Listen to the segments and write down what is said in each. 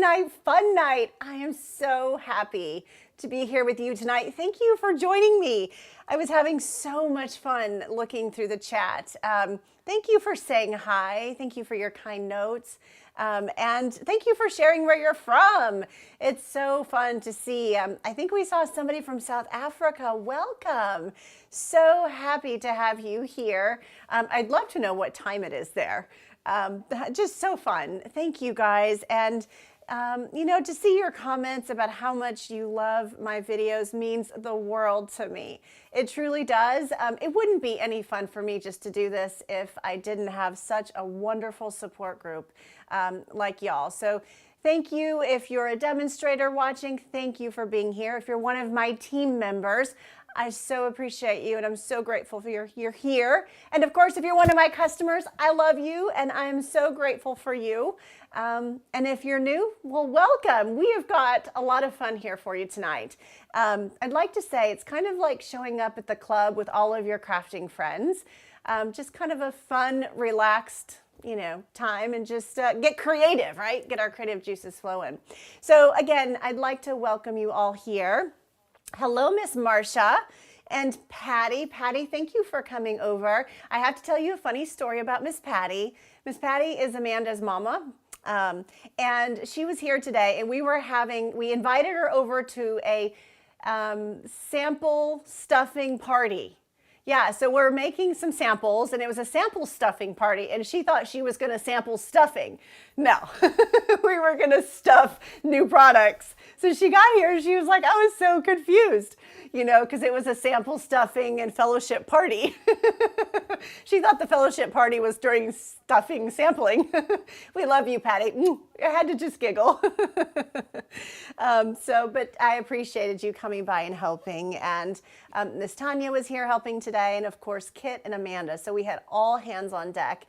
night, fun night. I am so happy to be here with you tonight. Thank you for joining me. I was having so much fun looking through the chat. Thank you for saying hi. Thank you for your kind notes. And thank you for sharing where you're from. It's so fun to see. I think we saw somebody from South Africa. Welcome. So happy to have you here. I'd love to know what time it is there. Just so fun. Thank you guys. And to see your comments about how much you love my videos means the world to me. It truly does. It wouldn't be any fun for me just to do this if I didn't have such a wonderful support group like y'all. So thank you. If you're a demonstrator watching, thank you for being here. If you're one of my team members, I so appreciate you and I'm so grateful for you're here. And of course, if you're one of my customers, I love you and I'm so grateful for you. And if you're new, well, welcome. We have got a lot of fun here for you tonight. I'd like to say it's kind of like showing up at the club with all of your crafting friends. Just kind of a fun, relaxed, time and just get creative, right? Get our creative juices flowing. So again, I'd like to welcome you all here. Hello, Miss Marcia and Patty. Patty, thank you for coming over. I have to tell you a funny story about Miss Patty. Miss Patty is Amanda's mama. And she was here today and we invited her over to a sample stuffing party. Yeah, so we're making some samples and it was a sample stuffing party and she thought she was gonna sample stuffing. No, we were gonna stuff new products. So she got here and she was like, I was so confused, because it was a sample stuffing and fellowship party. She thought the fellowship party was during stuffing sampling. We love you, Patty. I had to just giggle. But I appreciated you coming by and helping. And Miss Tanya was here helping today. And of course, Kit and Amanda. So we had all hands on deck.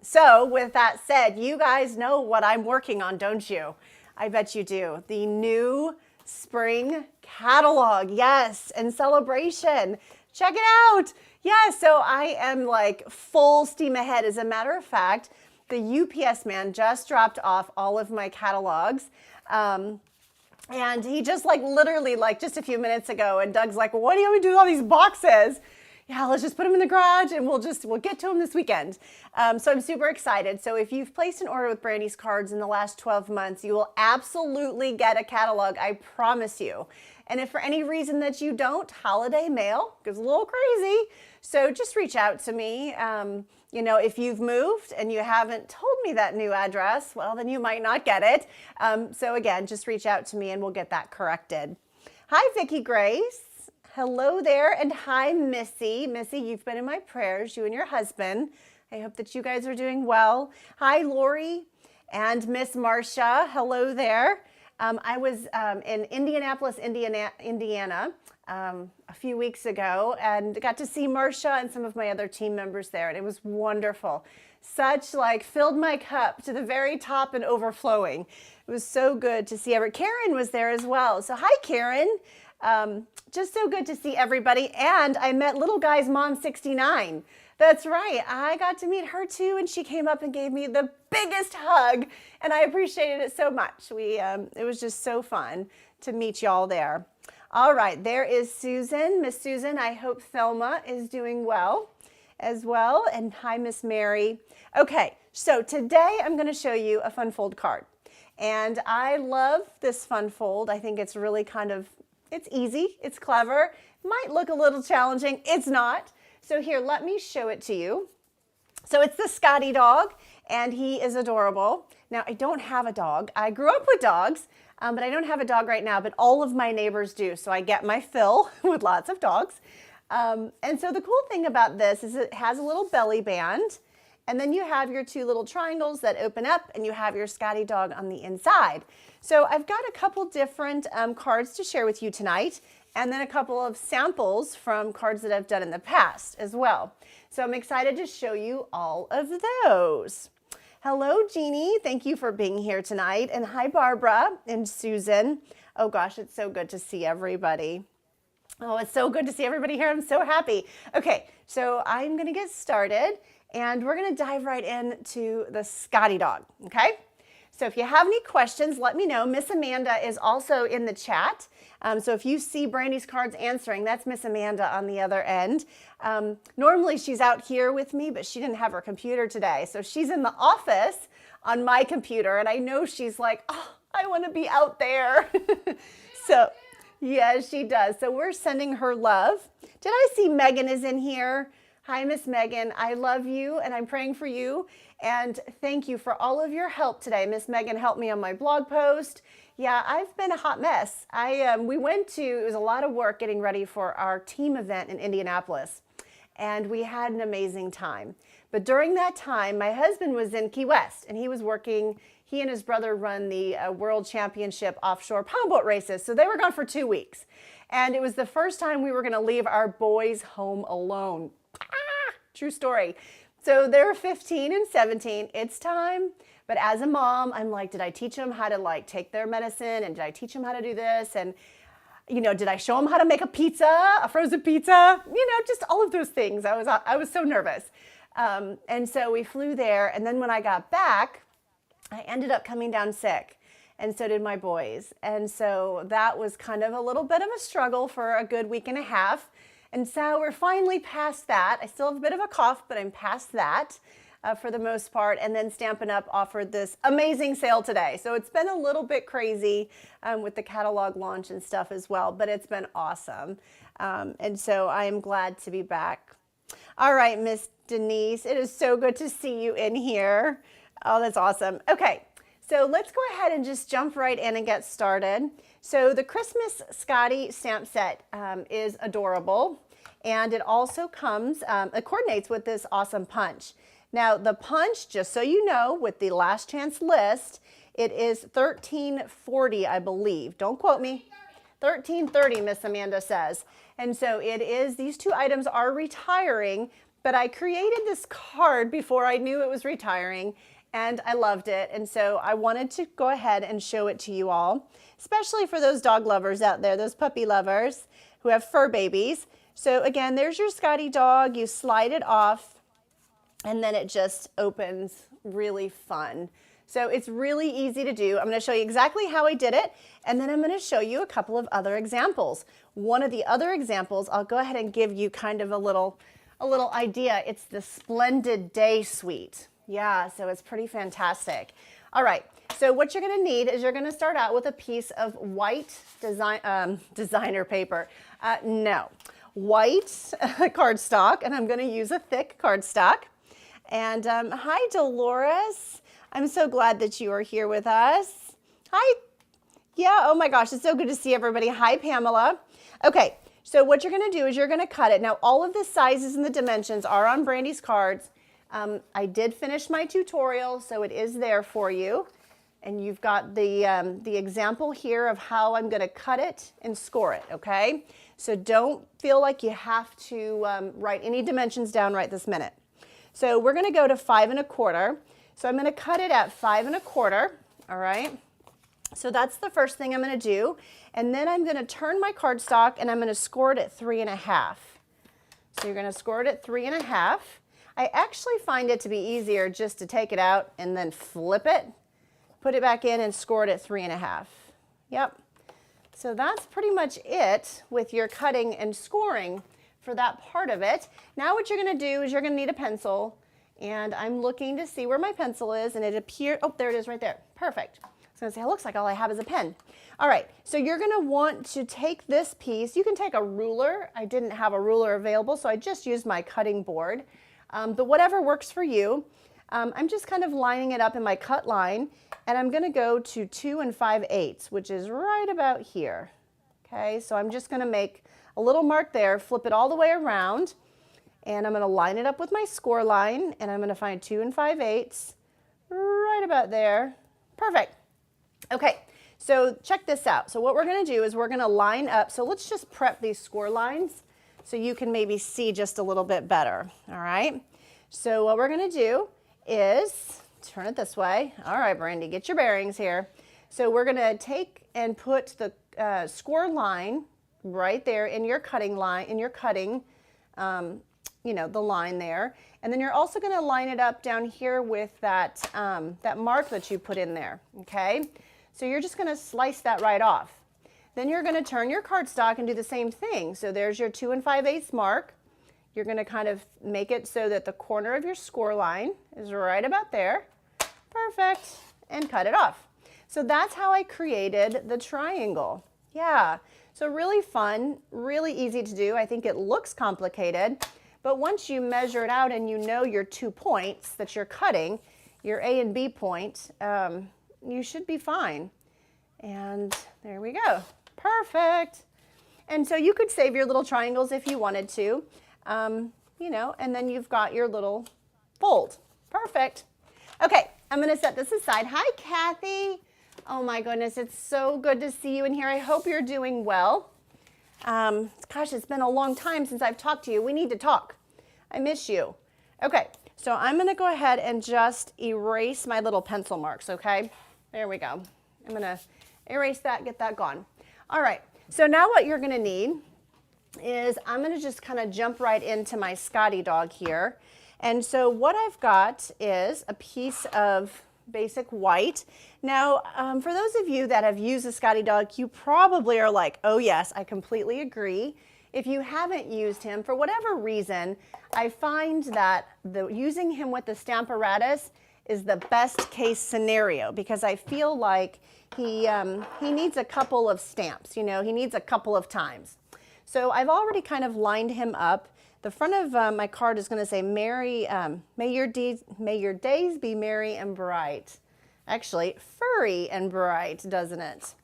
So with that said, you guys know what I'm working on, don't you? I bet you do. The new spring catalog. Yes. And celebration. Check it out. Yeah. So I am like full steam ahead. As a matter of fact, the UPS man just dropped off all of my catalogs. And he just literally just a few minutes ago, and Doug's like, well, what do you want me to do with all these boxes? Yeah, let's just put them in the garage and we'll get to them this weekend. So I'm super excited. So if you've placed an order with BrandysCards in the last 12 months, you will absolutely get a catalog, I promise you. And if for any reason that you don't, holiday mail goes a little crazy. So just reach out to me. If you've moved and you haven't told me that new address, well, then you might not get it. So again, just reach out to me and we'll get that corrected. Hi, Vicki Grace. Hello there. And hi, Missy. Missy, you've been in my prayers, you and your husband. I hope that you guys are doing well. Hi, Lori and Miss Marcia. Hello there. I was in Indianapolis, Indiana a few weeks ago and got to see Marcia and some of my other team members there. And it was wonderful. Such filled my cup to the very top and overflowing. It was so good to see everyone. Karen was there as well. So hi, Karen. Just so good to see everybody. And I met little guy's mom, 69. That's right. I got to meet her too. And she came up and gave me the biggest hug. And I appreciated it so much. It was just so fun to meet y'all there. All right. There is Susan. Miss Susan, I hope Thelma is doing well as well. And hi, Miss Mary. Okay. So today I'm going to show you a fun fold card. And I love this fun fold. I think it's really it's easy, it's clever, might look a little challenging, it's not. So here, let me show it to you. So it's the Scottie dog, and he is adorable. Now, I don't have a dog. I grew up with dogs, but I don't have a dog right now, but all of my neighbors do. So I get my fill with lots of dogs. And so the cool thing about this is it has a little belly band, and then you have your two little triangles that open up, and you have your Scottie dog on the inside. So I've got a couple different cards to share with you tonight, and then a couple of samples from cards that I've done in the past as well. So I'm excited to show you all of those. Hello, Jeannie. Thank you for being here tonight. And hi, Barbara and Susan. Oh gosh, it's so good to see everybody. Oh, it's so good to see everybody here. I'm so happy. Okay, so I'm going to get started, and we're going to dive right into the Scottie dog, okay? So if you have any questions, let me know. Miss Amanda is also in the chat. So if you see Brandy's Cards answering, that's Miss Amanda on the other end. Normally she's out here with me, but she didn't have her computer today. So she's in the office on my computer, and I know she's like, oh, I want to be out there. So yeah, she does. So we're sending her love. Did I see Megan is in here? Hi, Miss Megan. I love you, and I'm praying for you. And thank you for all of your help today. Miss Megan helped me on my blog post. Yeah, I've been a hot mess. We went to, it was a lot of work getting ready for our team event in Indianapolis, and we had an amazing time. But during that time, my husband was in Key West, and he was working. He and his brother run the World Championship offshore poundboat races, so they were gone for 2 weeks. And it was the first time we were going to leave our boys home alone. True story. So they're 15 and 17. It's time. But as a mom, I'm like, did I teach them how to like take their medicine? And did I teach them how to do this? And, you know, did I show them how to make a pizza, a frozen pizza? You know, just all of those things. I was so nervous. And so we flew there. And then when I got back, I ended up coming down sick. And so did my boys. And so that was kind of a little bit of a struggle for a good week and a half. And so we're finally past that. I still have a bit of a cough, but I'm past that for the most part. And then Stampin' Up offered this amazing sale today. So it's been a little bit crazy with the catalog launch and stuff as well, but it's been awesome. And so I am glad to be back. All right, Miss Denise, it is so good to see you in here. Oh, that's awesome. Okay, so let's go ahead and just jump right in and get started. So the Christmas Scottie stamp set is adorable, and it also comes, it coordinates with this awesome punch. Now the punch, just so you know, with the last chance list, it is $13.40, I believe. Don't quote me. $13.30, Miss Amanda says. And so it is, these two items are retiring, but I created this card before I knew it was retiring, and I loved it. And so I wanted to go ahead and show it to you all, especially for those dog lovers out there, those puppy lovers who have fur babies. So again, there's your Scottie dog. You slide it off, and then it just opens. Really fun. So it's really easy to do. I'm going to show you exactly how I did it, and then I'm going to show you a couple of other examples. One of the other examples, I'll go ahead and give you kind of a little idea. It's the Splendid Day Suite. Yeah, so it's pretty fantastic. All right, so what you're going to need is you're going to start out with a piece of white designer paper. White cardstock, and I'm going to use a thick cardstock. And hi, Dolores. I'm so glad that you are here with us. Hi. Yeah, oh my gosh, it's so good to see everybody. Hi, Pamela. Okay, so what you're going to do is you're going to cut it. Now, all of the sizes and the dimensions are on Brandy's Cards. I did finish my tutorial, so it is there for you. And you've got the example here of how I'm going to cut it and score it, okay? So don't feel like you have to write any dimensions down right this minute. So we're going to go to 5 1/4. So I'm going to cut it at 5 1/4, all right? So that's the first thing I'm going to do. And then I'm going to turn my cardstock and I'm going to score it at 3 1/2. So you're going to score it at 3 1/2. I actually find it to be easier just to take it out and then flip it, put it back in and score it at 3 1/2. Yep. So that's pretty much it with your cutting and scoring for that part of it. Now what you're going to do is you're going to need a pencil, and I'm looking to see where my pencil is, and it appeared, oh, there it is right there. Perfect. I was going to say, it looks like all I have is a pen. All right, so you're going to want to take this piece. You can take a ruler. I didn't have a ruler available, so I just used my cutting board. But whatever works for you. I'm just kind of lining it up in my cut line, and I'm going to go to 2 5/8, which is right about here. Okay, so I'm just going to make a little mark there, flip it all the way around, and I'm going to line it up with my score line, and I'm going to find 2 5/8 right about there. Perfect. Okay, so check this out. So what we're going to do is we're going to line up. So let's just prep these score lines so you can maybe see just a little bit better. All right, so what we're going to do is turn it this way. All right, Brandy, get your bearings here. So we're going to take and put the score line right there in your cutting line, in your cutting you know, the line there. And then you're also going to line it up down here with that, that mark that you put in there, okay? So you're just going to slice that right off. Then you're going to turn your cardstock and do the same thing. So there's your 2 5/8 mark. You're going to kind of make it so that the corner of your score line is right about there. Perfect. And cut it off. So that's how I created the triangle. Yeah. So really fun, really easy to do. I think it looks complicated, but once you measure it out and you know your 2 points that you're cutting, your A and B point, you should be fine. And there we go. Perfect. And so you could save your little triangles if you wanted to, you know, and then you've got your little fold. Perfect. Okay, I'm going to set this aside. Hi, Kathy. Oh my goodness, it's so good to see you in here. I hope you're doing well. Gosh, it's been a long time since I've talked to you. We need to talk. I miss you. Okay, so I'm going to go ahead and just erase my little pencil marks, okay? There we go. I'm going to erase that, get that gone. All right, so now what you're going to need is I'm going to just kind of jump right into my Scottie dog here. And so what I've got is a piece of basic white. Now, for those of you that have used a Scottie dog, you probably are like, oh yes, I completely agree. If you haven't used him, for whatever reason, I find that using him with the Stamparatus is the best case scenario because I feel like he needs a couple of stamps, you know, he needs a couple of times. So I've already kind of lined him up. The front of my card is going to say, may your days be merry and bright. Actually, furry and bright, doesn't it?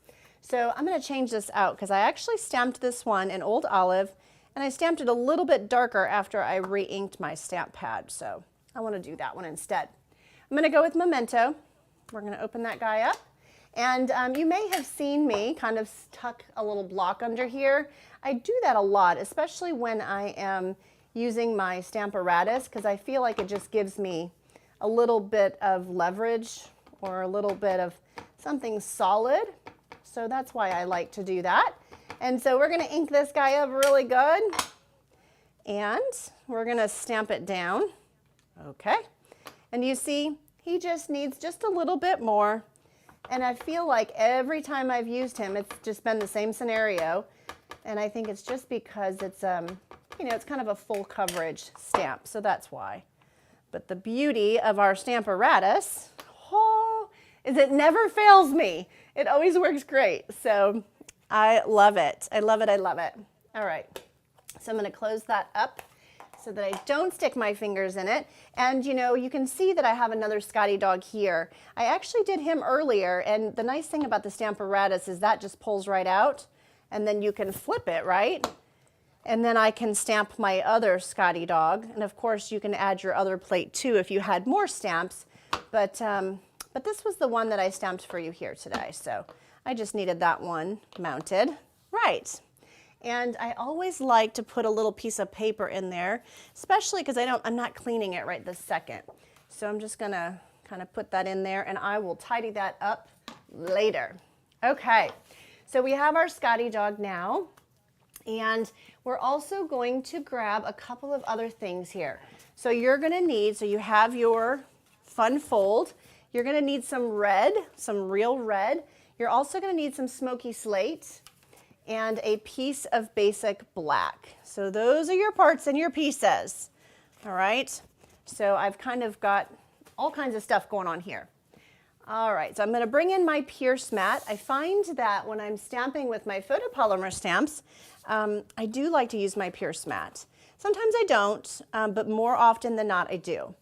So I'm going to change this out because I actually stamped this one in Old Olive, and I stamped it a little bit darker after I re-inked my stamp pad. So I want to do that one instead. I'm going to go with Memento. We're going to open that guy up. And you may have seen me kind of tuck a little block under here. I do that a lot, especially when I am using my Stamparatus, because I feel like it just gives me a little bit of leverage or a little bit of something solid. So that's why I like to do that. And so we're going to ink this guy up really good. And we're going to stamp it down. Okay. And you see, he just needs just a little bit more. And I feel like every time I've used him, it's just been the same scenario. And I think it's just because it's, you know, it's kind of a full coverage stamp. So that's why. But the beauty of our Stamparatus, is it never fails me. It always works great. So I love it. I love it. I love it. All right. So I'm going to close that up so that I don't stick my fingers in it. And you know, you can see that I have another Scottie dog here. I actually did him earlier, and the nice thing about the Stamparatus is that just pulls right out, and then you can flip it, right? And then I can stamp my other Scottie dog. And of course you can add your other plate too if you had more stamps. But this was the one that I stamped for you here today. So I just needed that one mounted. Right. And I always like to put a little piece of paper in there, especially because I'm not cleaning it right this second. So I'm just gonna kind of put that in there, and I will tidy that up later. Okay, so we have our Scottie dog now, and we're also going to grab a couple of other things here. So you're gonna need, so you have your fun fold, you're gonna need some red, some real red. You're also gonna need some smoky slate, and a piece of basic black. So those are your parts and your pieces. All right, so I've kind of got all kinds of stuff going on here. All right, so I'm gonna bring in my Pierce mat. I find that when I'm stamping with my photopolymer stamps, I do like to use my Pierce mat. Sometimes I don't, but more often than not I do.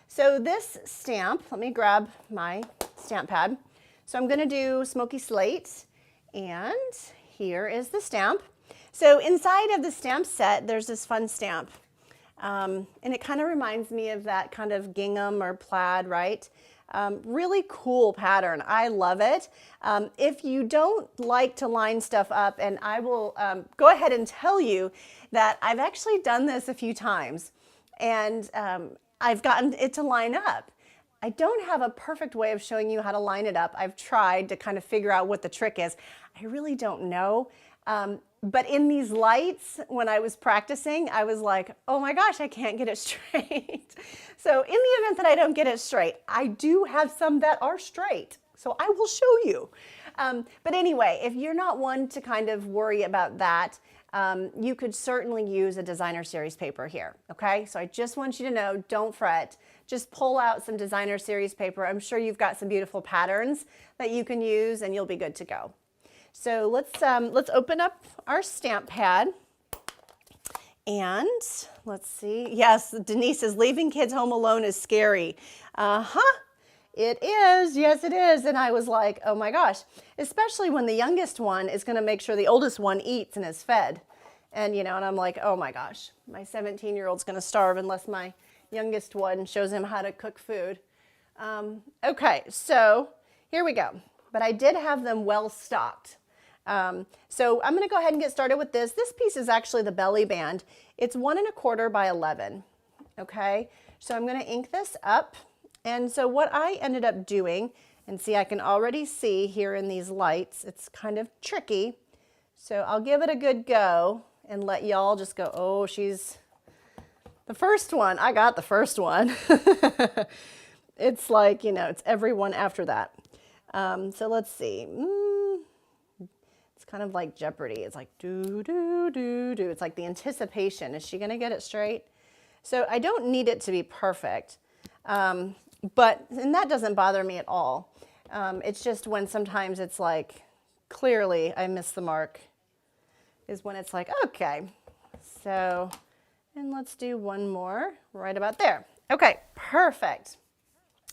So this stamp, let me grab my stamp pad. So I'm gonna do smoky slate, and here is the stamp. So inside of the stamp set, there's this fun stamp. And it kind of reminds me of that kind of gingham or plaid, right? Really cool pattern. I love it. If you don't like to line stuff up, and I will go ahead and tell you that I've actually done this a few times, and I've gotten it to line up. I don't have a perfect way of showing you how to line it up. I've tried to kind of figure out what the trick is. I really don't know. But in these lights, when I was practicing, I was like, oh my gosh, I can't get it straight. So in the event that I don't get it straight, I do have some that are straight. So I will show you. But anyway, if you're not one to kind of worry about that, you could certainly use a designer series paper here, okay? So I just want you to know, don't fret. Just pull out some designer series paper. I'm sure you've got some beautiful patterns that you can use and you'll be good to go. So let's open up our stamp pad. And let's see. Yes, Denise says leaving kids home alone is scary. It is. Yes, it is. And I was like, oh my gosh, especially when the youngest one is going to make sure the oldest one eats and is fed. And, you know, and I'm like, oh my gosh, my 17-year-old's going to starve unless my youngest one shows him how to cook food. Okay, so here we go. But I did have them well stocked. So I'm going to go ahead and get started with this. This piece is actually the belly band. It's 1 1/4 by 11. Okay, so I'm going to ink this up. And so what I ended up doing, and see, I can already see here in these lights, it's kind of tricky. So I'll give it a good go and let y'all just go, oh, she's the first one. I got the first one. It's like, you know, it's every one after that. So let's see. It's kind of like Jeopardy. It's like do, do, do, do. It's like the anticipation. Is she going to get it straight? So I don't need it to be perfect. And that doesn't bother me at all. It's just when sometimes it's like, clearly I missed the mark, is when it's like, okay, so, and let's do one more right about there. Okay, perfect.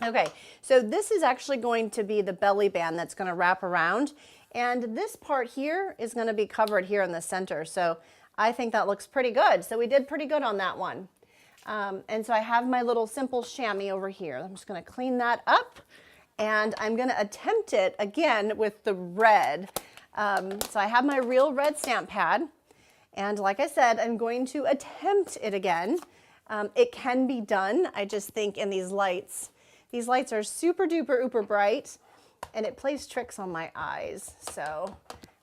Okay, so this is actually going to be the belly band that's going to wrap around, and this part here is going to be covered here in the center. So I think that looks pretty good. So we did pretty good on that one. And so I have my little simple chamois over here. I'm just going to clean that up, and I'm going to attempt it again with the red. So I have my real red stamp pad, and like I said, I'm going to attempt it again. It can be done. I just think in these lights are super duper uber bright, and it plays tricks on my eyes. So,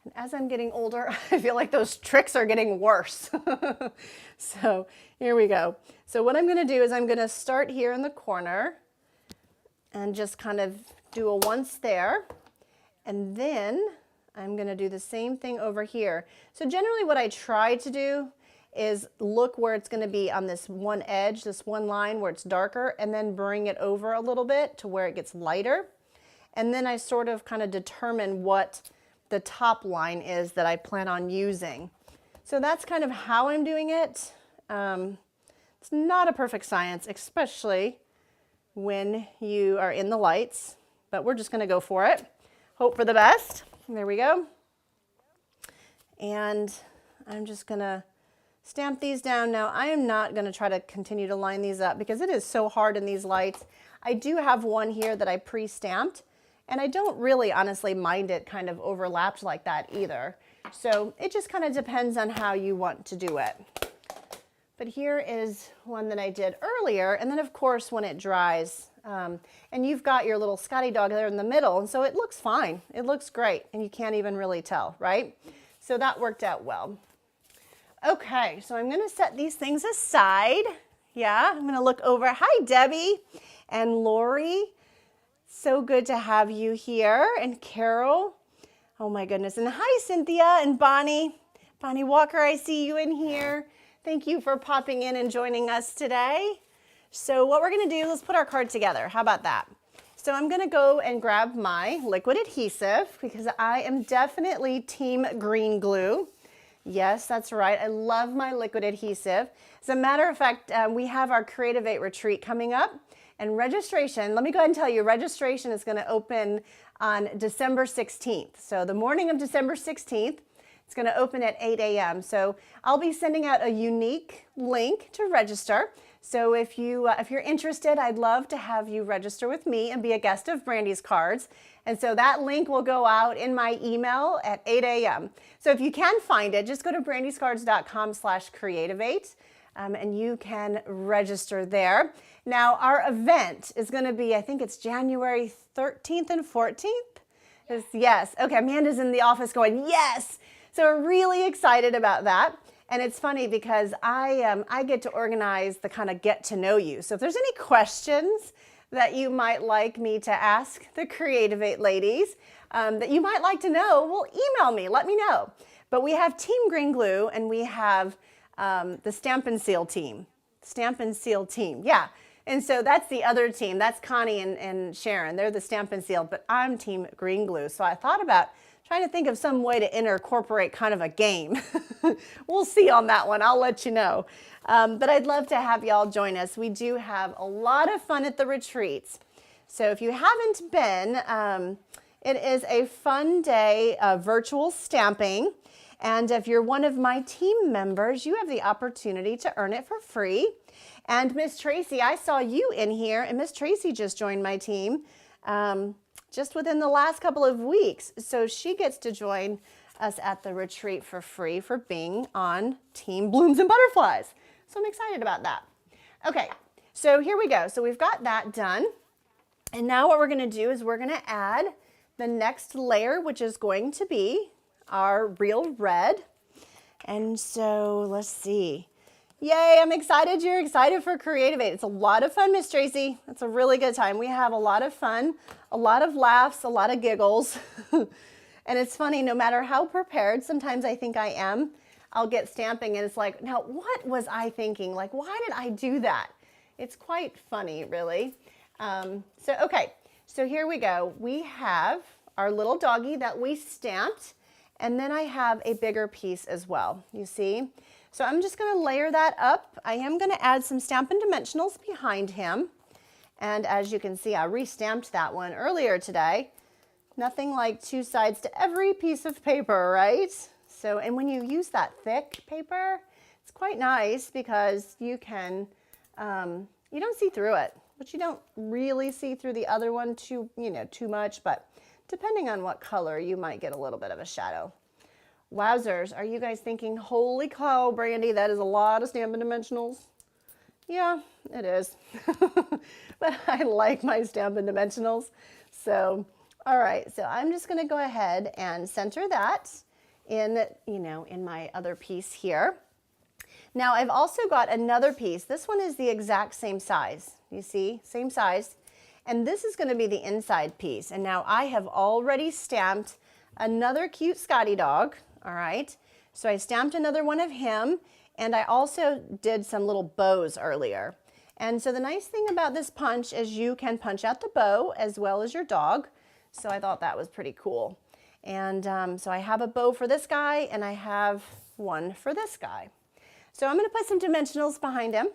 and as I'm getting older, I feel like those tricks are getting worse. So here we go. So what I'm going to do is I'm going to start here in the corner and just kind of do a once there, and then I'm going to do the same thing over here. So generally what I try to do is look where it's going to be on this one edge, this one line where it's darker, and then bring it over a little bit to where it gets lighter. And then I sort of kind of determine what the top line is that I plan on using. So that's kind of how I'm doing it. It's not a perfect science, especially when you are in the lights, but we're just going to go for it. Hope for the best. There we go. And I'm just going to stamp these down. Now, I am not going to try to continue to line these up because it is so hard in these lights. I do have one here that I pre-stamped, and I don't really honestly mind it kind of overlapped like that either. So it just kind of depends on how you want to do it. But here is one that I did earlier, and then of course when it dries, and you've got your little Scottie dog there in the middle, and so it looks fine. It looks great, and you can't even really tell, right? So that worked out well. Okay, so I'm going to set these things aside. Yeah, I'm going to look over. Hi, Debbie and Lori. So good to have you here. And Carol. Oh, my goodness. And hi, Cynthia and Bonnie. Bonnie Walker, I see you in here. Thank you for popping in and joining us today. So what we're going to do, let's put our card together. How about that? So I'm going to go and grab my liquid adhesive because I am definitely team green glue. Yes, that's right. I love my liquid adhesive. As a matter of fact, we have our Creative 8 retreat coming up, and registration, let me go ahead and tell you, registration is going to open on December 16th. So the morning of December 16th, it's going to open at 8 a.m. So I'll be sending out a unique link to register. So if you're interested, I'd love to have you register with me and be a guest of Brandy's Cards. And so that link will go out in my email at 8 a.m. So if you can find it, just go to brandyscards.com/creative8 and you can register there. Now our event is going to be, I think it's January 13th and 14th. Yes. Okay, Amanda's in the office going, yes. So we're really excited about that. And it's funny because I get to organize the kind of get to know you. So if there's any questions that you might like me to ask the Creativate ladies that you might like to know, well, email me, let me know. But we have Team Green Glue and we have the Stampin' Seal team. Stampin' Seal team, yeah. And so that's the other team. That's Connie and Sharon. They're the Stampin' Seal, but I'm Team Green Glue. So I thought about trying to think of some way to incorporate kind of a game. We'll see on that one. I'll let you know. But I'd love to have y'all join us. We do have a lot of fun at the retreats. So if you haven't been, it is a fun day of virtual stamping. And if you're one of my team members, you have the opportunity to earn it for free. And Miss Tracy, I saw you in here, and Miss Tracy just joined my team just within the last couple of weeks. So she gets to join us at the retreat for free for being on Team Blooms and Butterflies. So I'm excited about that. Okay, so here we go. So we've got that done. And now what we're gonna do is we're gonna add the next layer, which is going to be our real red. And so let's see. Yay, I'm excited you're excited for Creativate. It's a lot of fun, Miss Tracy. It's a really good time. We have a lot of fun, a lot of laughs, a lot of giggles. And it's funny, no matter how prepared, sometimes I think I am, I'll get stamping and it's like, now what was I thinking? Like, why did I do that? It's quite funny, really. Okay, so here we go. We have our little doggy that we stamped, and then I have a bigger piece as well, you see? So I'm just gonna layer that up. I am gonna add some Stampin' Dimensionals behind him. And as you can see, I re-stamped that one earlier today. Nothing like two sides to every piece of paper, right? So, and when you use that thick paper, it's quite nice because you can, you don't see through it, but you don't really see through the other one too much, but depending on what color, you might get a little bit of a shadow. Wowzers, are you guys thinking, holy cow, Brandy, that is a lot of Stampin' Dimensionals? Yeah, it is. But I like my Stampin' Dimensionals. So, all right, so I'm just gonna go ahead and center that in, in my other piece here. Now I've also got another piece. This one is the exact same size. You see, same size. And this is gonna be the inside piece. And now I have already stamped another cute Scottie dog. All right, so I stamped another one of him, and I also did some little bows earlier. And so the nice thing about this punch is you can punch out the bow as well as your dog. So I thought that was pretty cool. And so I have a bow for this guy, and I have one for this guy. So I'm gonna put some dimensionals behind him.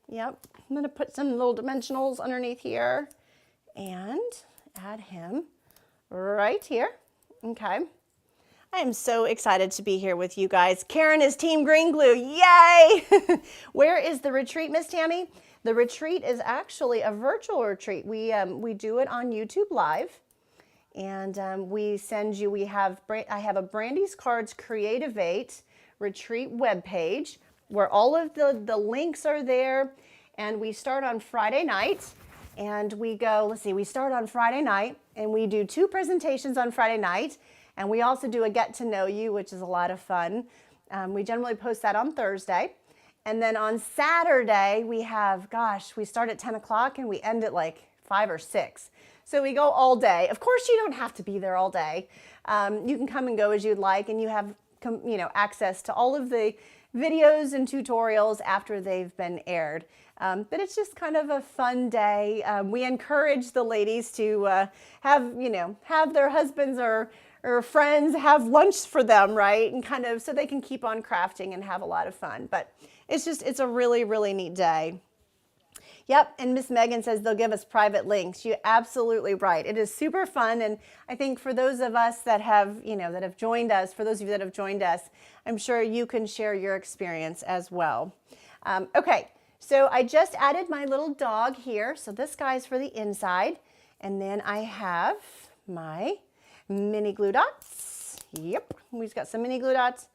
Yep, I'm gonna put some little dimensionals underneath here and add him right here, okay. I am so excited to be here with you guys. Karen is Team Green Glue, yay! Where is the retreat, Miss Tammy? The retreat is actually a virtual retreat. We do it on YouTube Live, and we send you, I have a BrandysCards Creativate retreat webpage where all of the links are there, and we start on Friday night, and we go, let's see, we start on Friday night, and we do 2 presentations on Friday night. And we also do a get to know you, which is a lot of fun. We generally post that on Thursday. And then on Saturday, we have, we start at 10 o'clock and we end at like 5 or 6. So we go all day. Of course, you don't have to be there all day. You can come and go as you'd like, and you have access to all of the videos and tutorials after they've been aired. But it's just kind of a fun day. We encourage the ladies to have their husbands or friends have lunch for them, right? And kind of so they can keep on crafting and have a lot of fun. But it's a really, really neat day. Yep, and Miss Megan says they'll give us private links. You're absolutely right. It is super fun, and I think for those of us that have, that have joined us, for those of you that have joined us, I'm sure you can share your experience as well. Okay, so I just added my little dog here. So this guy's for the inside, and then I have my mini glue dots. Yep, we've got some mini glue dots.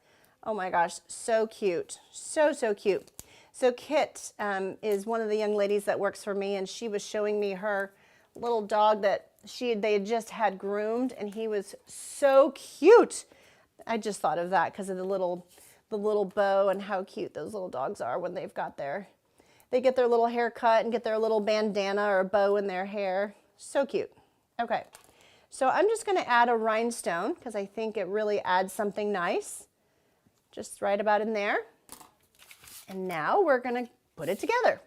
Oh my gosh, so cute, so cute. So Kit is one of the young ladies that works for me, and she was showing me her little dog that they had just had groomed, and he was so cute. I just thought of that because of the little bow and how cute those little dogs are when they've got they get their little haircut and get their little bandana or bow in their hair. So cute. Okay, so I'm just going to add a rhinestone because I think it really adds something nice. Just right about in there. And now we're going to put it together.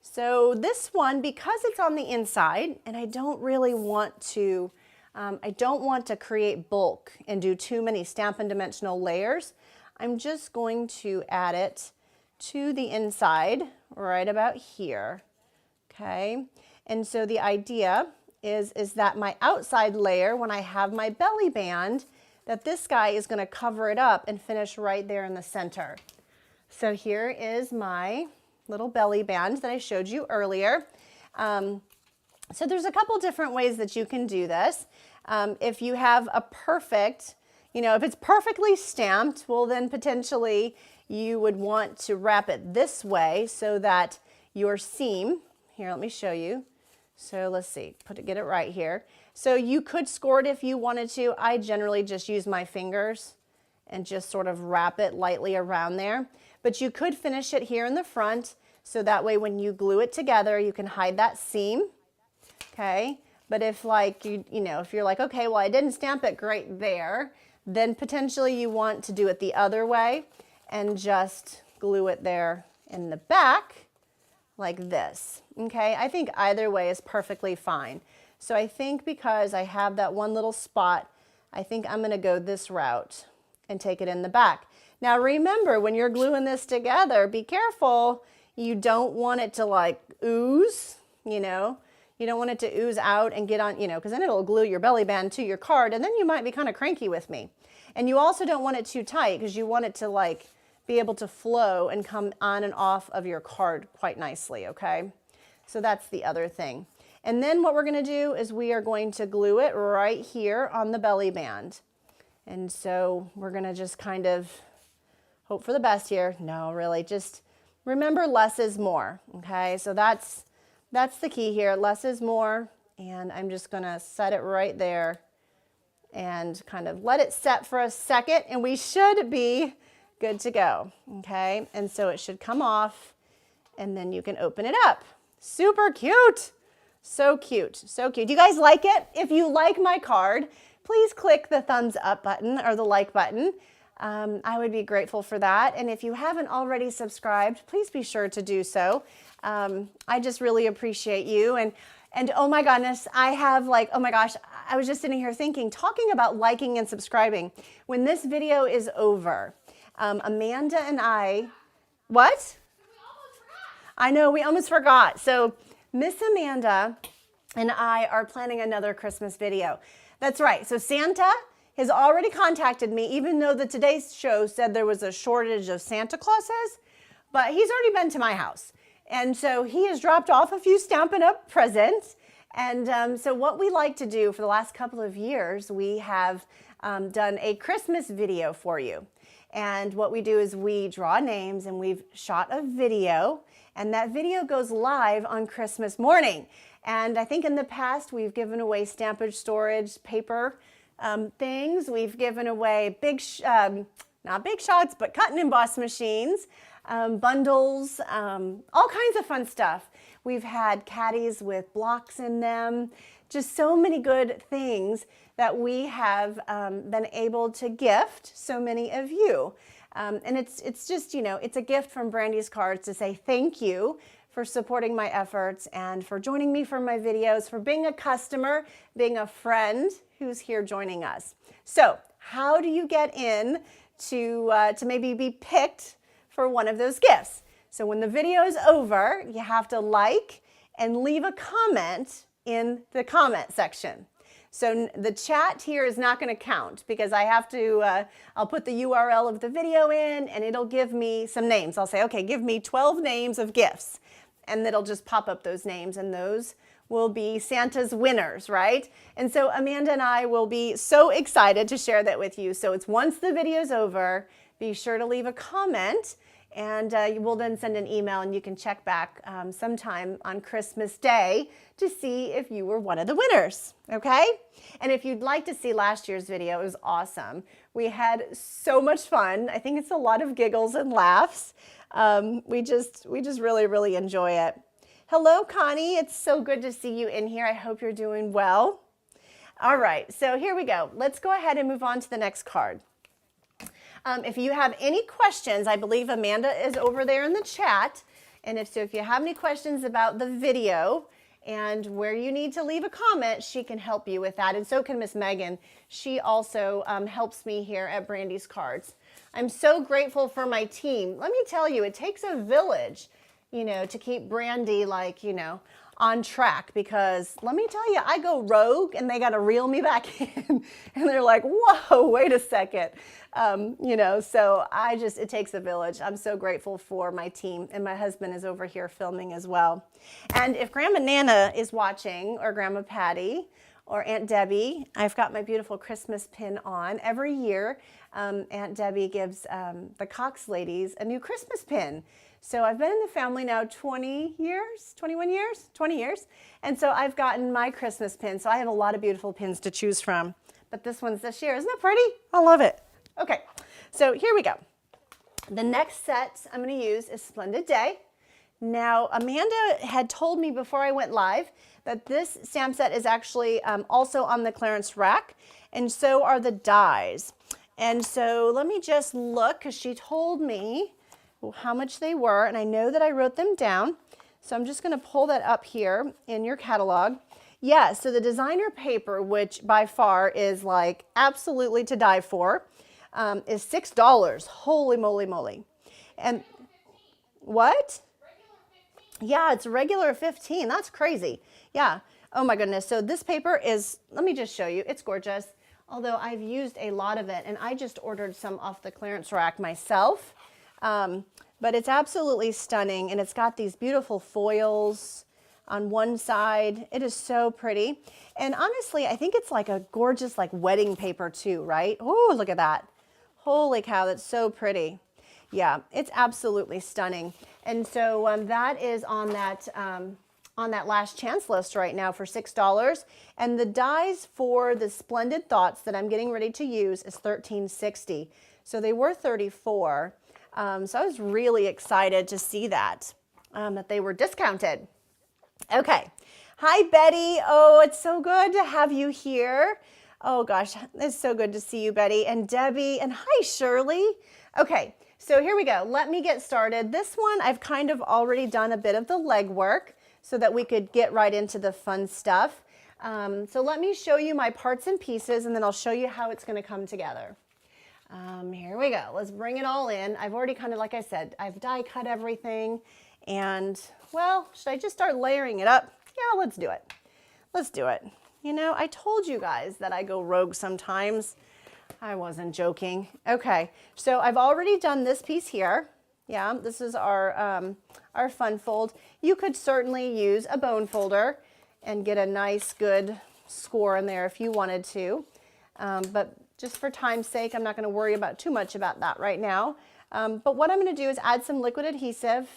So this one, because it's on the inside, and I don't really want to, create bulk and do too many Stampin' Dimensional layers, I'm just going to add it to the inside right about here, okay? And so the idea is that my outside layer, when I have my belly band, that this guy is going to cover it up and finish right there in the center. So here is my little belly band that I showed you earlier. So there's a couple different ways that you can do this. If you have a perfect, if it's perfectly stamped, well then potentially you would want to wrap it this way so that your seam, here let me show you. So let's see, get it right here. So you could score it if you wanted to. I generally just use my fingers and just sort of wrap it lightly around there. But you could finish it here in the front, so that way when you glue it together, you can hide that seam, okay? But if if you're like, okay, well I didn't stamp it great there, then potentially you want to do it the other way and just glue it there in the back like this, okay? I think either way is perfectly fine. So I think because I have that one little spot, I think I'm gonna go this route and take it in the back. Now remember, when you're gluing this together, be careful. You don't want it to like ooze, you don't want it to ooze out and get on, because then it'll glue your belly band to your card and then you might be kind of cranky with me. And you also don't want it too tight because you want it to like be able to flow and come on and off of your card quite nicely, okay? So that's the other thing. And then what we're gonna do is we are going to glue it right here on the belly band. And so we're gonna just kind of hope for the best here. No, really, just remember less is more, okay? So that's the key here, less is more. And I'm just gonna set it right there and kind of let it set for a second and we should be good to go, okay? And so it should come off and then you can open it up. Super cute. So cute, so cute. Do you guys like it? If you like my card, please click the thumbs up button or the like button. I would be grateful for that. And if you haven't already subscribed, please be sure to do so. I just really appreciate you. And oh my goodness, I have oh my gosh, I was just sitting here thinking, talking about liking and subscribing. When this video is over, Amanda and I, what? I know, we almost forgot. So Miss Amanda and I are planning another Christmas video. That's right. So Santa has already contacted me, even though the Today's Show said there was a shortage of Santa Clauses, but he's already been to my house. And so he has dropped off a few Stampin' Up presents. And so what we like to do for the last couple of years, we have done a Christmas video for you. And what we do is we draw names and we've shot a video, and that video goes live on Christmas morning. And I think in the past we've given away stampage storage paper things. We've given away not big shots, but cut and emboss machines, bundles, all kinds of fun stuff. We've had caddies with blocks in them, just so many good things that we have been able to gift so many of you. And it's just, it's a gift from BrandysCards to say thank you for supporting my efforts and for joining me for my videos, for being a customer, being a friend who's here joining us. So how do you get in to maybe be picked for one of those gifts? So when the video is over, you have to like and leave a comment in the comment section. So the chat here is not going to count because I have to, I'll put the URL of the video in and it'll give me some names. I'll say, okay, give me 12 names of gifts. And it'll just pop up those names, and those will be Santa's winners, right? And so Amanda and I will be so excited to share that with you. So it's once the video's over, be sure to leave a comment And we'll then send an email and you can check back sometime on Christmas Day to see if you were one of the winners, okay? And if you'd like to see last year's video, it was awesome. We had so much fun. I think it's a lot of giggles and laughs. We just really, really enjoy it. Hello, Connie. It's so good to see you in here. I hope you're doing well. All right, so here we go. Let's go ahead and move on to the next card. If you have any questions, I believe Amanda is over there in the chat. And if you have any questions about the video and where you need to leave a comment, she can help you with that. And so can Miss Megan. She also helps me here at BrandysCards. I'm so grateful for my team. Let me tell you, it takes a village, to keep Brandy, on track, because let me tell you, I go rogue and they got to reel me back in and they're like, whoa, wait a second. So it takes a village. I'm so grateful for my team, and my husband is over here filming as well. And if Grandma Nana is watching, or Grandma Patty, or Aunt Debbie, I've got my beautiful Christmas pin on. Every year, Aunt Debbie gives the Cox ladies a new Christmas pin. So I've been in the family now 20 years, 21 years, 20 years. And so I've gotten my Christmas pin. So I have a lot of beautiful pins to choose from. But this one's this year. Isn't that pretty? I love it. Okay, so here we go. The next set I'm going to use is Splendid Day. Now, Amanda had told me before I went live that this stamp set is actually also on the clearance rack, and so are the dies. And so let me just look, because she told me how much they were, and I know that I wrote them down. So I'm just going to pull that up here in your catalog. Yeah, so the designer paper, which by far is like absolutely to die for, is $6. Holy moly moly. And what? Yeah, it's regular 15. That's crazy. Yeah. Oh my goodness. So this paper is, let me just show you. It's gorgeous. Although I've used a lot of it, and I just ordered some off the clearance rack myself. But it's absolutely stunning, and it's got these beautiful foils on one side. It is so pretty. And honestly, I think it's like a gorgeous wedding paper too, right? Oh, look at that. Holy cow, that's so pretty. Yeah, it's absolutely stunning. And so that is on that last chance list right now for $6. And the dies for the Splendid Thoughts that I'm getting ready to use is $13.60. So they were $34. So I was really excited to see that they were discounted. Okay. Hi, Betty. Oh, it's so good to have you here. Oh gosh, it's so good to see you, Betty, and Debbie, and hi, Shirley. Okay, so here we go. Let me get started. This one, I've kind of already done a bit of the legwork so that we could get right into the fun stuff. So let me show you my parts and pieces, and then I'll show you how it's going to come together. Here we go. Let's bring it all in. I've already kind of, like I said, I've die cut everything, and well, should I just start layering it up? Yeah, let's do it. Let's do it. I told you guys that I go rogue sometimes. I wasn't joking. Okay, so I've already done this piece here. Yeah, this is our fun fold. You could certainly use a bone folder and get a nice, good score in there if you wanted to. But just for time's sake, I'm not going to worry about too much about that right now. But what I'm going to do is add some liquid adhesive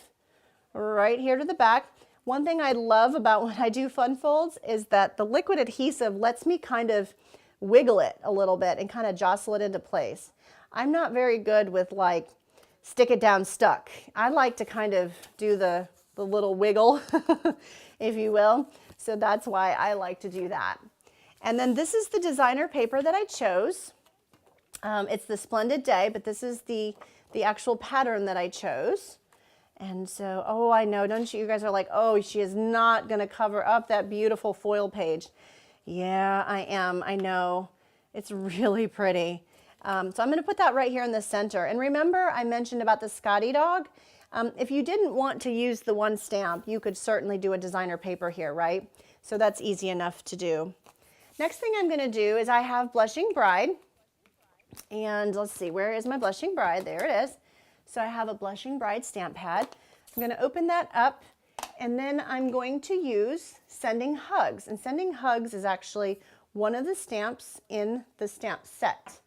right here to the back. One thing I love about when I do fun folds is that the liquid adhesive lets me kind of wiggle it a little bit and kind of jostle it into place. I'm not very good with stick it down stuck. I like to kind of do the little wiggle, if you will. So that's why I like to do that. And then this is the designer paper that I chose. It's the Splendid Day, but this is the actual pattern that I chose. And so, oh, I know, don't you? You guys are like, oh, she is not going to cover up that beautiful foil page. Yeah, I am. I know. It's really pretty. So I'm going to put that right here in the center. And remember, I mentioned about the Scottie dog. If you didn't want to use the one stamp, you could certainly do a designer paper here, right? So that's easy enough to do. Next thing I'm going to do is I have Blushing Bride. And let's see, where is my Blushing Bride? There it is. So I have a Blushing Bride stamp pad. I'm going to open that up, and then I'm going to use Sending Hugs. And Sending Hugs is actually one of the stamps in the stamp set.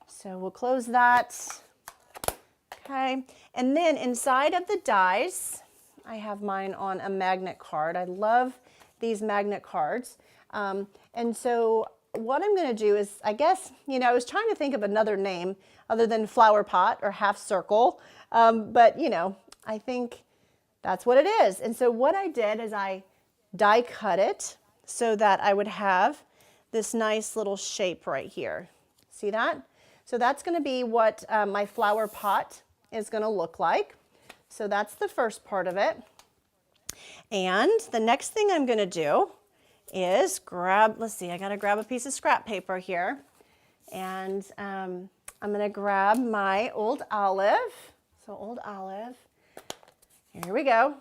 So we'll close that. Okay, and then inside of the dies, I have mine on a magnet card. I love these magnet cards. And so what I'm going to do is, I guess, you know, I was trying to think of another name other than flower pot or half circle, but you know, I think that's what it is. And so what I did is I die cut it so that I would have this nice little shape right here. See that? So that's going to be what my flower pot is going to look like. So that's the first part of it. And the next thing I'm going to do is grab, let's see, I got to grab a piece of scrap paper here. And I'm going to grab my old olive. So old olive. Here we go.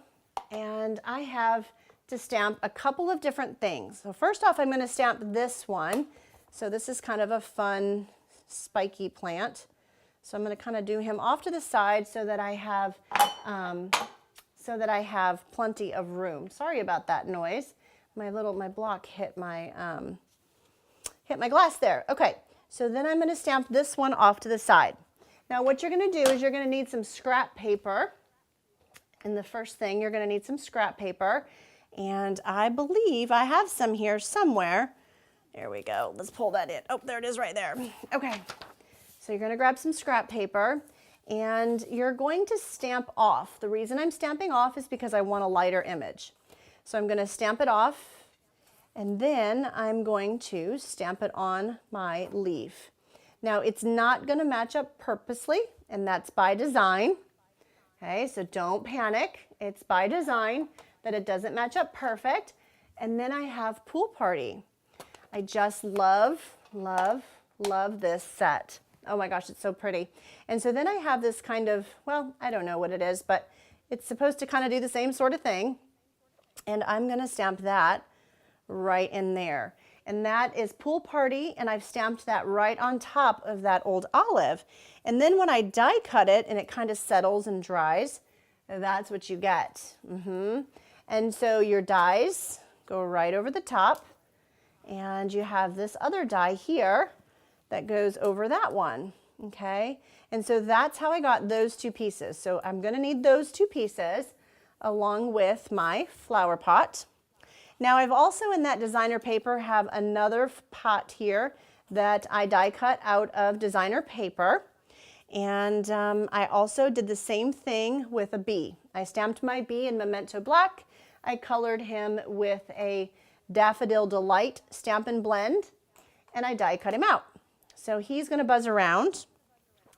And I have to stamp a couple of different things. So first off, I'm going to stamp this one. So this is kind of a fun spiky plant. So I'm going to kind of do him off to the side so that I have plenty of room. Sorry about that noise. My block hit my glass there. Okay, so then I'm going to stamp this one off to the side. Now what you're going to do is you're going to need some scrap paper. And the first thing, you're going to need some scrap paper. And I believe I have some here somewhere. There we go. Let's pull that in. Oh, there it is right there. Okay. So you're going to grab some scrap paper and you're going to stamp off. The reason I'm stamping off is because I want a lighter image. So I'm going to stamp it off and then I'm going to stamp it on my leaf. Now it's not going to match up purposely, and that's by design. Okay, so don't panic. It's by design that it doesn't match up perfect. And then I have Pool Party. I just love, love, love this set. Oh my gosh, it's so pretty. And so then I have this kind of, well, I don't know what it is, but it's supposed to kind of do the same sort of thing. And I'm going to stamp that right in there. And that is Pool Party, and I've stamped that right on top of that old olive. And then when I die cut it and it kind of settles and dries, that's what you get. And so your dies go right over the top, and you have this other die here that goes over that one, okay? And so that's how I got those two pieces. So I'm going to need those two pieces along with my flower pot. Now I've also in that designer paper have another pot here that I die cut out of designer paper. And I also did the same thing with a bee. I stamped my bee in Memento Black. I colored him with a Daffodil Delight Stampin' Blend, and I die cut him out. So he's going to buzz around.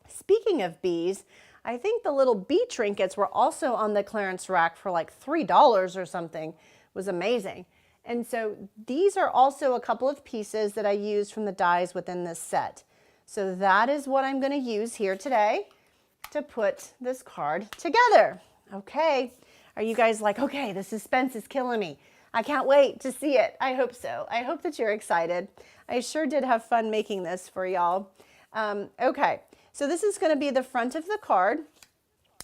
Speaking of bees, I think the little bee trinkets were also on the clearance rack for like $3 or something. It was amazing. And so these are also a couple of pieces that I used from the dies within this set. So that is what I'm going to use here today to put this card together. Okay, are you guys like, okay, the suspense is killing me. I can't wait to see it. I hope so. I hope that you're excited. I sure did have fun making this for y'all. Okay, so this is going to be the front of the card.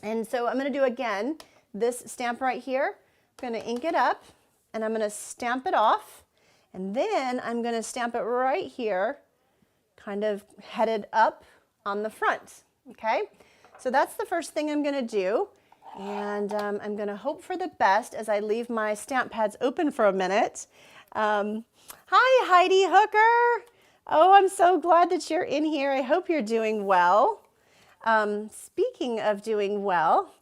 And so I'm going to do again this stamp right here. I'm going to ink it up and I'm going to stamp it off. And then I'm going to stamp it right here, kind of headed up on the front. Okay, so that's the first thing I'm going to do. And I'm going to hope for the best as I leave my stamp pads open for a minute. Hi, Heidi Hooker. Oh, I'm so glad that you're in here. I hope you're doing well. Speaking of doing well,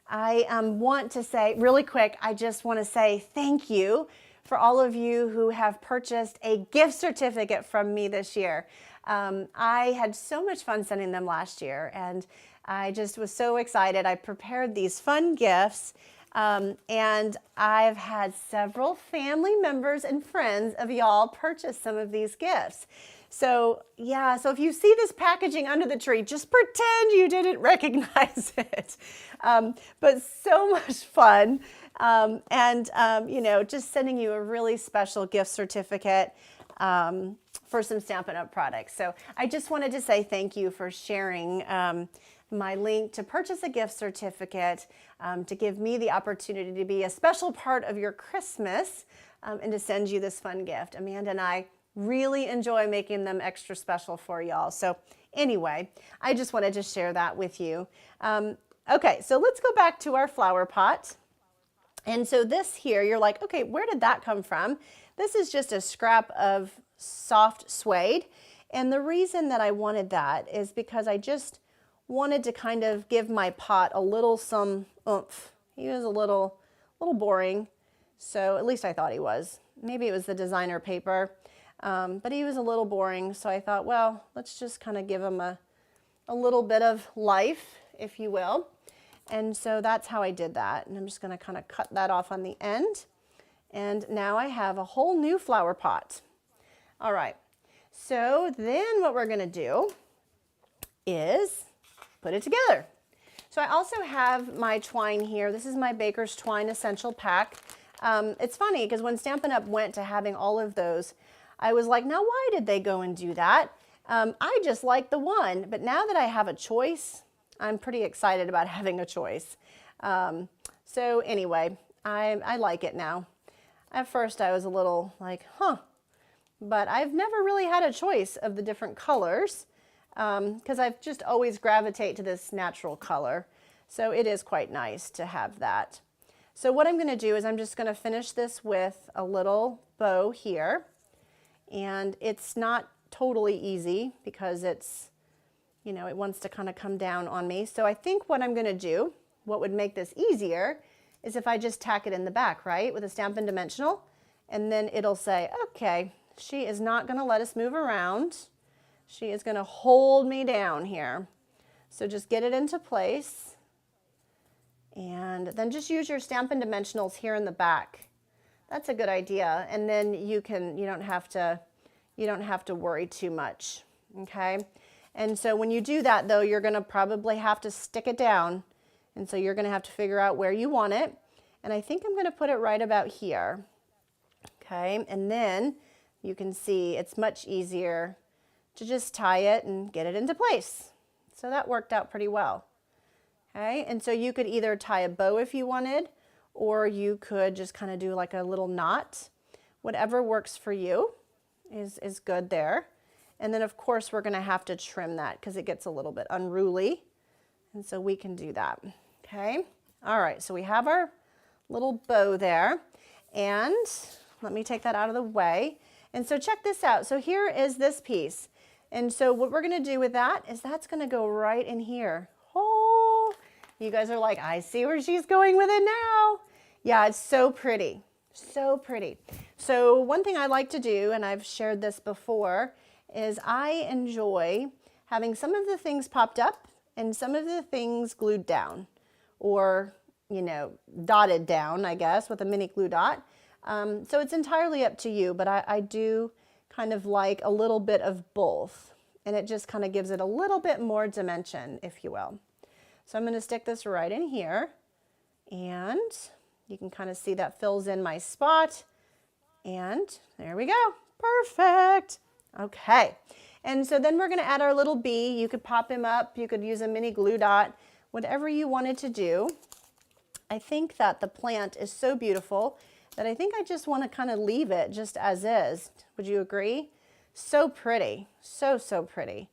I want to say really quick, I just want to say thank you for all of you who have purchased a gift certificate from me this year. I had so much fun sending them last year, and I just was so excited. I prepared these fun gifts, and I've had several family members and friends of y'all purchase some of these gifts. So yeah, so if you see this packaging under the tree, just pretend you didn't recognize it. But so much fun. You know, just sending you a really special gift certificate for some Stampin' Up! Products. So I just wanted to say thank you for sharing my link to purchase a gift certificate, to give me the opportunity to be a special part of your Christmas, and to send you this fun gift. Amanda and I really enjoy making them extra special for y'all. So anyway, I just wanted to share that with you. Okay, so let's go back to our flower pot. And so this here, you're like, okay, where did that come from? This is just a scrap of soft suede. And the reason that I wanted that is because I just wanted to kind of give my pot a little some oomph. He was a little boring. So at least I thought he was. Maybe it was the designer paper, but he was a little boring. So I thought, well, let's just kind of give him a little bit of life, if you will. And so that's how I did that. And I'm just going to kind of cut that off on the end. And now I have a whole new flower pot. All right. So then what we're going to do is put it together. So I also have my twine here. This is my Baker's Twine Essential Pack. It's funny because when Stampin' Up! Went to having all of those, I was like, now why did they go and do that? I just like the one, but now that I have a choice, I'm pretty excited about having a choice. So anyway, I like it now. At first I was a little like, huh, but I've never really had a choice of the different colors because I've just always gravitate to this natural color. So it is quite nice to have that. So what I'm going to do is I'm just going to finish this with a little bow here. And it's not totally easy because it's, you know, it wants to kind of come down on me. So I think what I'm going to do, what would make this easier, is if I just tack it in the back, right, with a Stampin' Dimensional, and then it'll say, okay, she is not going to let us move around. She is going to hold me down here. So just get it into place, and then just use your Stampin' Dimensionals here in the back. That's a good idea, and then you don't have to worry too much, okay? And so when you do that, though, you're going to probably have to stick it down. And so you're going to have to figure out where you want it. And I think I'm going to put it right about here. Okay, and then you can see it's much easier to just tie it and get it into place. So that worked out pretty well. Okay, and so you could either tie a bow if you wanted, or you could just kind of do like a little knot. Whatever works for you is good there. And then of course we're going to have to trim that because it gets a little bit unruly. And so we can do that. Okay. All right. So we have our little bow there, and let me take that out of the way. And so check this out. So here is this piece. And so what we're going to do with that is that's going to go right in here. Oh, you guys are like, I see where she's going with it now. Yeah, it's so pretty. So pretty. So one thing I like to do, and I've shared this before, is I enjoy having some of the things popped up and some of the things glued down, or, you know, dotted down, I guess, with a mini glue dot. So it's entirely up to you, but I do kind of like a little bit of both, and it just kind of gives it a little bit more dimension, if you will. So I'm going to stick this right in here, and you can kind of see that fills in my spot, and there we go. Perfect. Okay, and so then we're going to add our little bee. You could pop him up, you could use a mini glue dot, whatever you wanted to do. I think that the plant is so beautiful that I think I just want to kind of leave it just as is. Would you agree? So pretty, so pretty.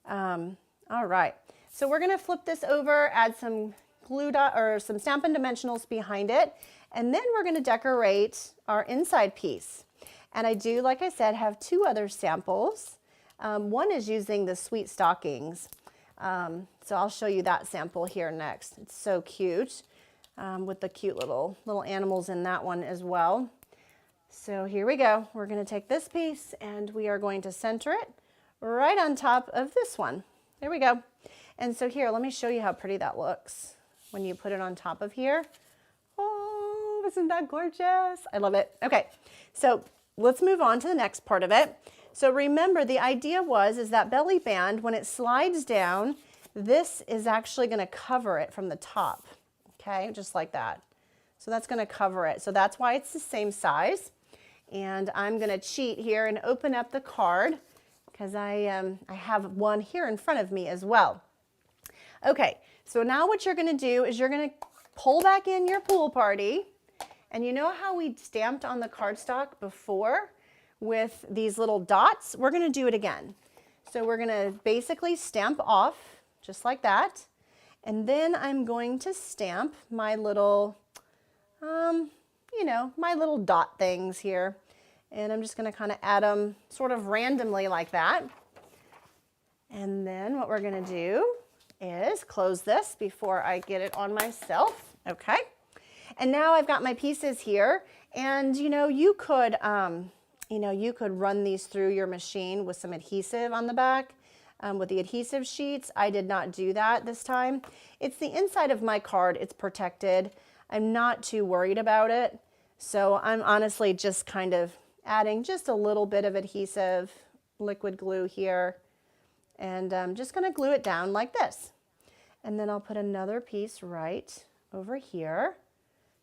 All right, so we're going to flip this over, add some glue dot or some Stampin' Dimensionals behind it, and then we're going to decorate our inside piece. And I do, like I said, have two other samples. One is using the Sweet Stockings. So I'll show you that sample here next. It's so cute with the cute little animals in that one as well. So here we go. We're going to take this piece and we are going to center it right on top of this one. There we go. And so here, let me show you how pretty that looks when you put it on top of here. Oh, isn't that gorgeous? I love it. Okay, so let's move on to the next part of it. So remember, the idea is that belly band, when it slides down, this is actually going to cover it from the top. Okay, just like that. So that's going to cover it. So that's why it's the same size. And I'm going to cheat here and open up the card because I have one here in front of me as well. Okay, so now what you're going to do is you're going to pull back in your pool party. And you know how we stamped on the cardstock before? with these little dots, we're going to do it again. So we're going to basically stamp off just like that. And then I'm going to stamp my little, you know, my little dot things here. And I'm just going to kind of add them sort of randomly like that. And then what we're going to do is close this before I get it on myself. Okay. And now I've got my pieces here. And, you know, you could run these through your machine with some adhesive on the back. With the adhesive sheets, I did not do that this time. It's the inside of my card. It's protected. I'm not too worried about it. So I'm honestly just kind of adding just a little bit of adhesive, liquid glue here. And I'm just going to glue it down like this. And then I'll put another piece right over here.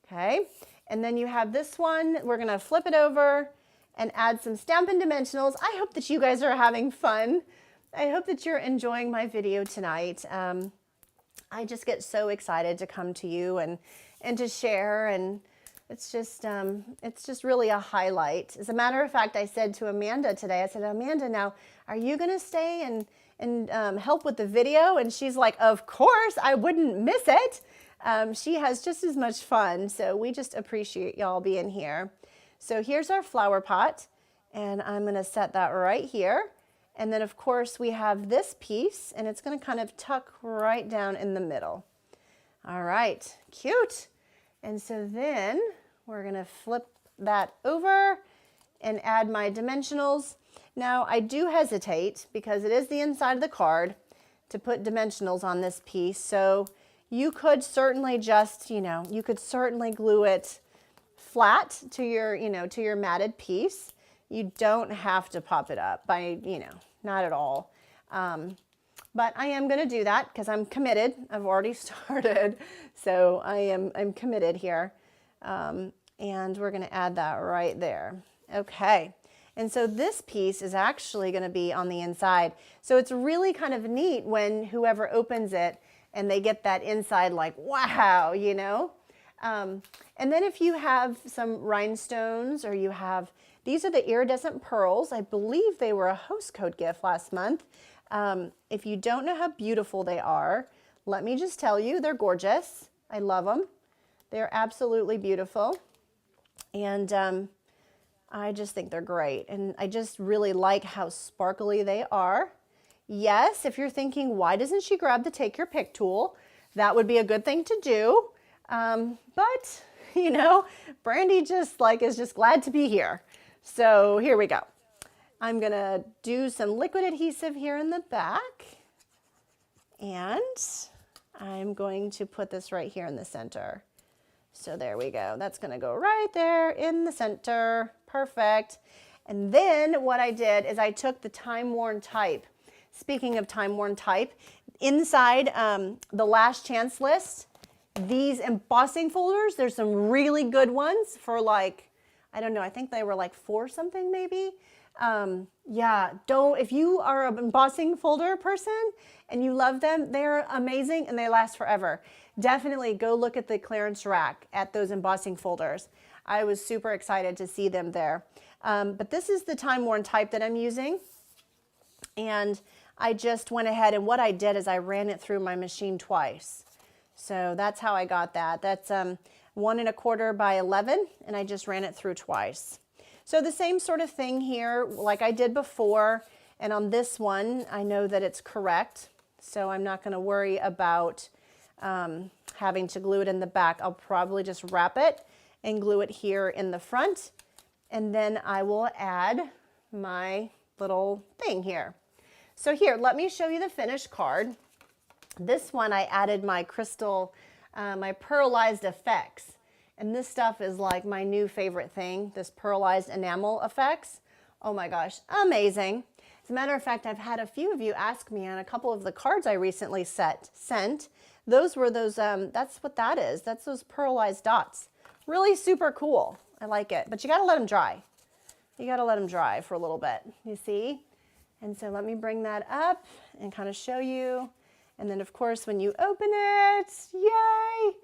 Okay. And then you have this one. We're going to flip it over and add some Stampin' Dimensionals. I hope that you guys are having fun. I hope that you're enjoying my video tonight. I just get so excited to come to you and to share, and it's just really a highlight. As a matter of fact, I said to Amanda today, I said, Amanda, now are you going to stay and help with the video? And she's like, of course, I wouldn't miss it. She has just as much fun, so we just appreciate y'all being here. So here's our flower pot, and I'm going to set that right here. And then, of course, we have this piece, and it's going to kind of tuck right down in the middle. All right, cute. And so then we're going to flip that over and add my dimensionals. Now, I do hesitate, because it is the inside of the card, to put dimensionals on this piece. So you could certainly just, you could certainly glue it flat to your, to your matted piece. You don't have to pop it up by, not at all. But I am going to do that because I'm committed. I've already started. So I'm committed here. And we're going to add that right there. Okay. And so this piece is actually going to be on the inside. So it's really kind of neat when whoever opens it and they get that inside like, wow, And then if you have some rhinestones, or you have, these are the iridescent pearls. I believe they were a host code gift last month. If you don't know how beautiful they are, let me just tell you, they're gorgeous. I love them. They're absolutely beautiful. And I just think they're great. And I just really like how sparkly they are. Yes, if you're thinking, why doesn't she grab the take your pick tool? That would be a good thing to do. But, Brandy is just glad to be here. So here we go. I'm going to do some liquid adhesive here in the back. And I'm going to put this right here in the center. So there we go. That's going to go right there in the center. Perfect. And then what I did is I took the time-worn type. Speaking of time-worn type, inside the last chance list, these embossing folders, there's some really good ones for like, I don't know, I think they were like $4 something maybe. Yeah, if you are an embossing folder person and you love them, they're amazing and they last forever. Definitely go look at the clearance rack at those embossing folders. I was super excited to see them there. But this is the time-worn type that I'm using. And I just went ahead, and what I did is I ran it through my machine twice. So that's how I got that. That's 1 1/4 by 11, and I just ran it through twice. So the same sort of thing here, like I did before, and on this one, I know that it's correct, so I'm not going to worry about having to glue it in the back. I'll probably just wrap it and glue it here in the front, and then I will add my little thing here. So here, let me show you the finished card. This one I added my crystal, my pearlized effects. And this stuff is like my new favorite thing, this pearlized enamel effects. Oh my gosh, amazing. As a matter of fact, I've had a few of you ask me on a couple of the cards I recently sent. Those were those, that's what that is. That's those pearlized dots. Really super cool. I like it, but you gotta let them dry. You gotta let them dry for a little bit, you see? And so let me bring that up and kind of show you. And then of course, when you open it, yay!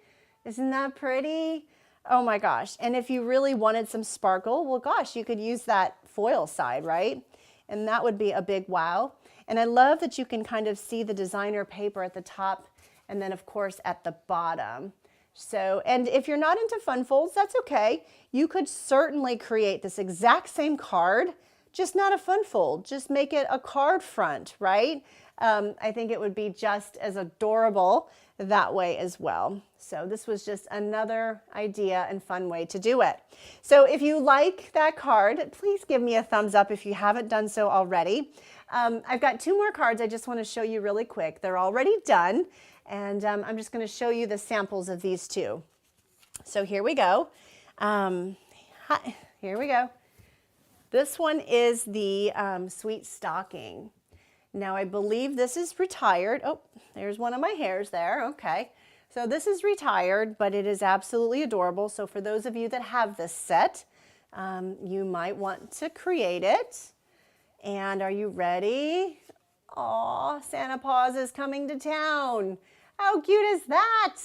Isn't that pretty? Oh my gosh. And if you really wanted some sparkle, well gosh, you could use that foil side, right? And that would be a big wow. And I love that you can kind of see the designer paper at the top and then of course at the bottom. So, and if you're not into fun folds, that's okay. You could certainly create this exact same card, just not a fun fold. Just make it a card front, right? I think it would be just as adorable that way as well. So this was just another idea and fun way to do it. So if you like that card, please give me a thumbs up if you haven't done so already. I've got 2 more cards I just want to show you really quick. They're already done, and I'm just going to show you the samples of these 2. So here we go. Here we go. This one is the Sweet Stocking. Now I believe this is retired. Oh, there's one of my hairs there. Okay. So this is retired, but it is absolutely adorable. So for those of you that have this set, you might want to create it. And are you ready? Aw, Santa Paws is coming to town. How cute is that?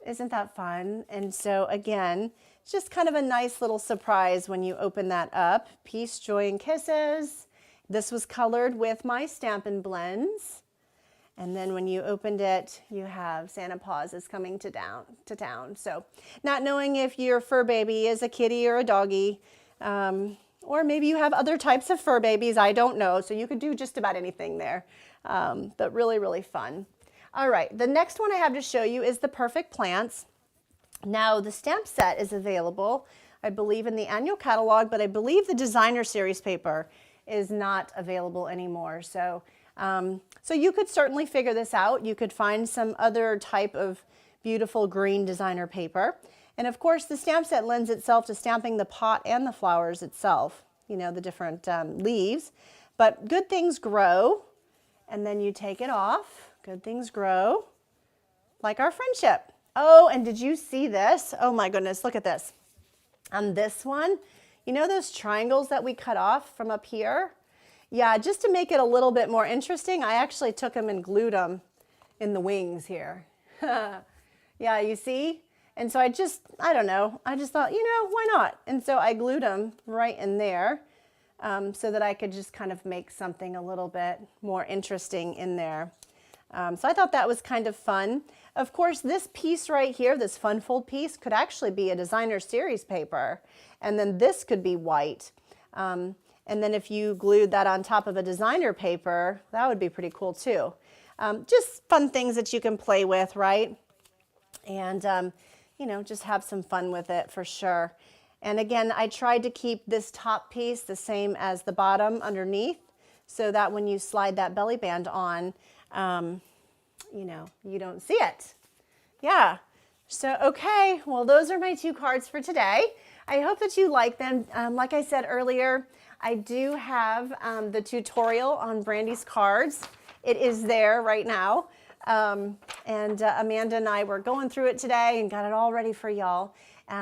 Isn't that fun? And so again, it's just kind of a nice little surprise when you open that up. Peace, joy, and kisses. This was colored with my Stampin' Blends. And then when you opened it, you have Santa Paws is coming to town. So not knowing if your fur baby is a kitty or a doggy, or maybe you have other types of fur babies, I don't know. So you could do just about anything there, but really, really fun. All right, the next one I have to show you is the Perfect Plants. Now the stamp set is available, I believe, in the annual catalog, but I believe the designer series paper is not available anymore. So, so you could certainly figure this out. You could find some other type of beautiful green designer paper. And of course, the stamp set lends itself to stamping the pot and the flowers itself, you know, the different leaves. But good things grow, and then you take it off. Good things grow, like our friendship. Oh, and did you see this? Oh my goodness, look at this. On this one, you know those triangles that we cut off from up here? Yeah, just to make it a little bit more interesting, I actually took them and glued them in the wings here. Yeah, you see? And so I don't know, I just thought, you know, why not? And so I glued them right in there so that I could just kind of make something a little bit more interesting in there. So I thought that was kind of fun. Of course, this piece right here, this fun fold piece, could actually be a designer series paper. And then this could be white. And then if you glued that on top of a designer paper, that would be pretty cool too. Just fun things that you can play with, right? And, you know, just have some fun with it for sure. And again, I tried to keep this top piece the same as the bottom underneath so that when you slide that belly band on, you know, you don't see it. Yeah. So, okay, well, those are my 2 cards for today. I hope that you like them. Like I said earlier, I do have the tutorial on BrandysCards. It is there right now. And Amanda and I were going through it today and got it all ready for y'all.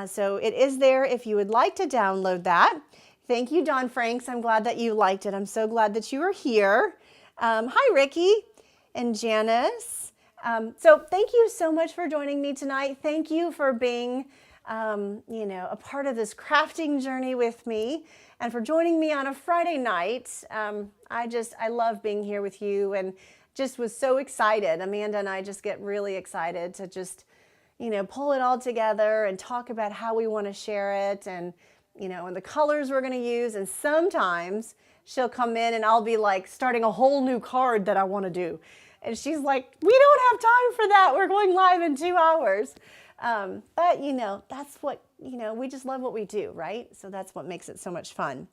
So it is there if you would like to download that. Thank you, Dawn Franks. I'm glad that you liked it. I'm so glad that you are here. Hi, Ricky and Janice. So thank you so much for joining me tonight. Thank you for being, you know, a part of this crafting journey with me and for joining me on a Friday night. I love being here with you and just was so excited. Amanda and I just get really excited to just, you know, pull it all together and talk about how we want to share it and, you know, and the colors we're going to use. And sometimes she'll come in and I'll be like starting a whole new card that I want to do. And she's like, we don't have time for that. We're going live in 2 hours. But, you know, that's what, you know, we just love what we do, right? So that's what makes it so much fun.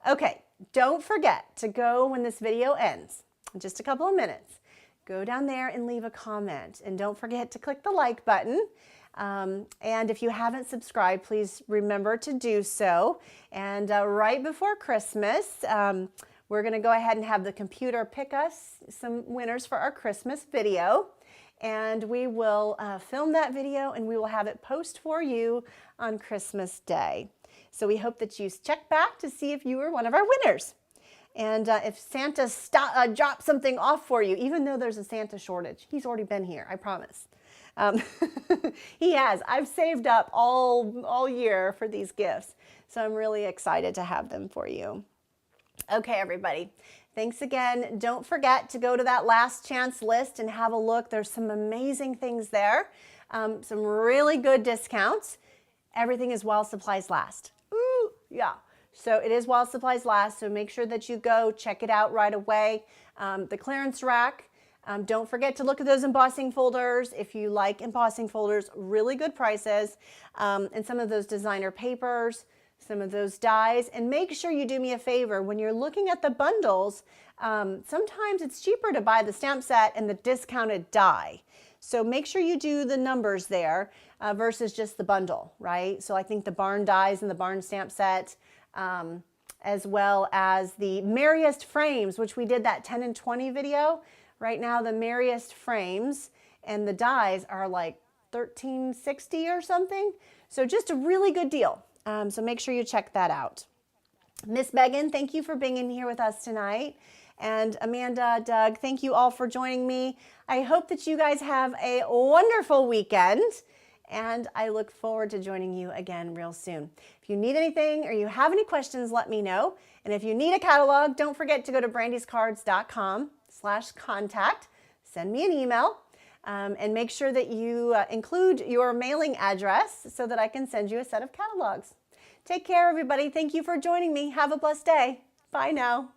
Okay, don't forget to go when this video ends, in just a couple of minutes. Go down there and leave a comment. And don't forget to click the like button. And if you haven't subscribed, please remember to do so. And right before Christmas, we're going to go ahead and have the computer pick us some winners for our Christmas video. And we will film that video and we will have it post for you on Christmas Day. So we hope that you check back to see if you were one of our winners. And if Santa dropped something off for you, even though there's a Santa shortage, he's already been here, I promise. He has. I've saved up all year for these gifts. So I'm really excited to have them for you. Okay, everybody. Thanks again. Don't forget to go to that last chance list and have a look. There's some amazing things there. Some really good discounts. Everything is while supplies last. Ooh, yeah. So it is while supplies last. So make sure that you go check it out right away. The clearance rack. Don't forget to look at those embossing folders. If you like embossing folders, really good prices. And some of those designer papers, some of those dies. And make sure you do me a favor when you're looking at the bundles. Sometimes it's cheaper to buy the stamp set and the discounted die. So make sure you do the numbers there versus just the bundle, right? So I think the barn dies and the barn stamp set, as well as the merriest frames, which we did that 10 and 20 video. Right now, the merriest frames and the dies are like $13.60 or something. So just a really good deal. So make sure you check that out. Miss Megan, thank you for being in here with us tonight. And Amanda, Doug, thank you all for joining me. I hope that you guys have a wonderful weekend. And I look forward to joining you again real soon. If you need anything or you have any questions, let me know. And if you need a catalog, don't forget to go to brandyscards.com/contact. Send me an email and make sure that you include your mailing address so that I can send you a set of catalogs. Take care, everybody. Thank you for joining me. Have a blessed day. Bye now.